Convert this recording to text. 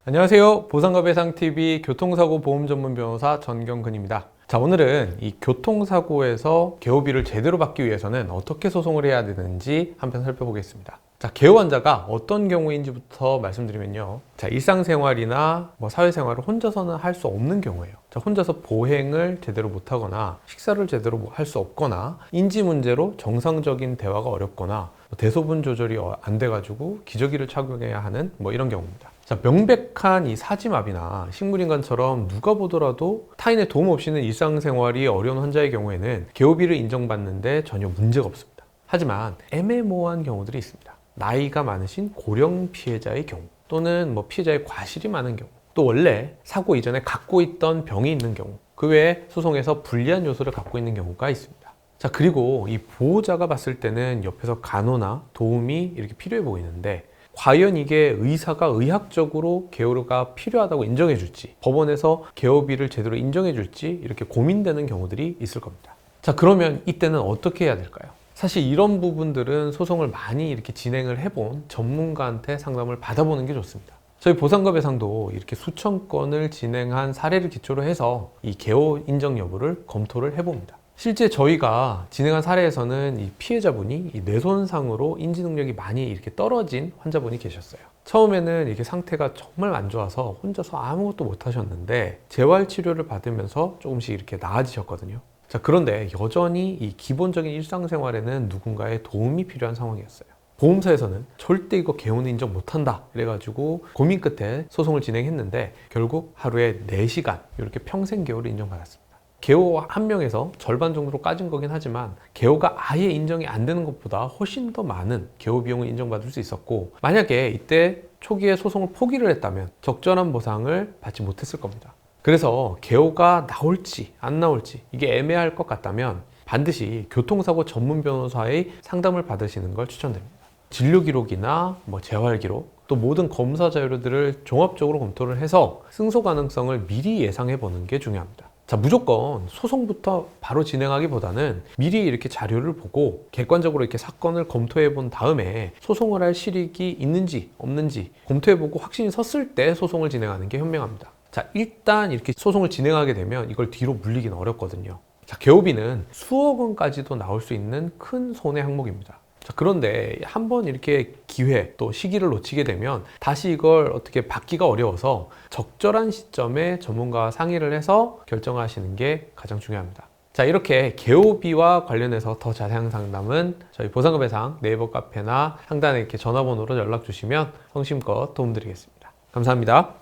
안녕하세요. 보상가배상TV 교통사고 보험 전문 변호사 전경근입니다. 자, 오늘은 이 교통사고에서 개호비를 제대로 받기 위해서는 어떻게 소송을 해야 되는지 한번 살펴보겠습니다. 자, 개호 환자가 어떤 경우인지부터 말씀드리면요. 자, 일상생활이나 사회생활을 혼자서는 할 수 없는 경우예요. 자, 혼자서 보행을 제대로 못하거나 식사를 제대로 할 수 없거나 인지 문제로 정상적인 대화가 어렵거나 대소분 조절이 안 돼가지고 기저귀를 착용해야 하는 이런 경우입니다. 자, 명백한 이 사지마비나 식물인간처럼 누가 보더라도 타인의 도움 없이는 일상생활이 어려운 환자의 경우에는 개호비를 인정받는데 전혀 문제가 없습니다. 하지만 애매모호한 경우들이 있습니다. 나이가 많으신 고령 피해자의 경우, 또는 피해자의 과실이 많은 경우, 또 원래 사고 이전에 갖고 있던 병이 있는 경우, 그 외에 소송에서 불리한 요소를 갖고 있는 경우가 있습니다. 자, 그리고 이 보호자가 봤을 때는 옆에서 간호나 도움이 이렇게 필요해 보이는데, 과연 이게 의사가 의학적으로 개호가 필요하다고 인정해 줄지, 법원에서 개호비를 제대로 인정해 줄지 이렇게 고민되는 경우들이 있을 겁니다. 자, 그러면 이때는 어떻게 해야 될까요? 사실 이런 부분들은 소송을 많이 이렇게 진행을 해본 전문가한테 상담을 받아보는 게 좋습니다. 저희 보상가배상도 이렇게 수천 건을 진행한 사례를 기초로 해서 이 개호 인정 여부를 검토를 해봅니다. 실제 저희가 진행한 사례에서는 이 피해자분이 이 뇌손상으로 인지 능력이 많이 이렇게 떨어진 환자분이 계셨어요. 처음에는 이렇게 상태가 정말 안 좋아서 혼자서 아무것도 못 하셨는데 재활 치료를 받으면서 조금씩 이렇게 나아지셨거든요. 자, 그런데 여전히 이 기본적인 일상생활에는 누군가의 도움이 필요한 상황이었어요. 보험사에서는 절대 이거 개호는 인정 못한다 이래가지고 고민 끝에 소송을 진행했는데 결국 하루에 4시간 이렇게 평생 개호를 인정받았습니다. 개호 한 명에서 절반 정도로 까진 거긴 하지만 개호가 아예 인정이 안 되는 것보다 훨씬 더 많은 개호 비용을 인정받을 수 있었고, 만약에 이때 초기에 소송을 포기를 했다면 적절한 보상을 받지 못했을 겁니다. 그래서 개호가 나올지 안 나올지 이게 애매할 것 같다면 반드시 교통사고 전문 변호사의 상담을 받으시는 걸 추천드립니다. 진료 기록이나 재활 기록, 또 모든 검사 자료들을 종합적으로 검토를 해서 승소 가능성을 미리 예상해 보는 게 중요합니다. 자, 무조건 소송부터 바로 진행하기보다는 미리 이렇게 자료를 보고 객관적으로 이렇게 사건을 검토해 본 다음에 소송을 할 실익이 있는지 없는지 검토해 보고 확신이 섰을 때 소송을 진행하는 게 현명합니다. 자, 일단 이렇게 소송을 진행하게 되면 이걸 뒤로 물리기는 어렵거든요. 자, 개호비는 수억 원까지도 나올 수 있는 큰 손해 항목입니다. 자, 그런데 한번 이렇게 기회 또 시기를 놓치게 되면 다시 이걸 어떻게 받기가 어려워서 적절한 시점에 전문가와 상의를 해서 결정하시는 게 가장 중요합니다. 자, 이렇게 개호비와 관련해서 더 자세한 상담은 저희 보상가배상 네이버 카페나 상단에 이렇게 전화번호로 연락 주시면 성심껏 도움드리겠습니다. 감사합니다.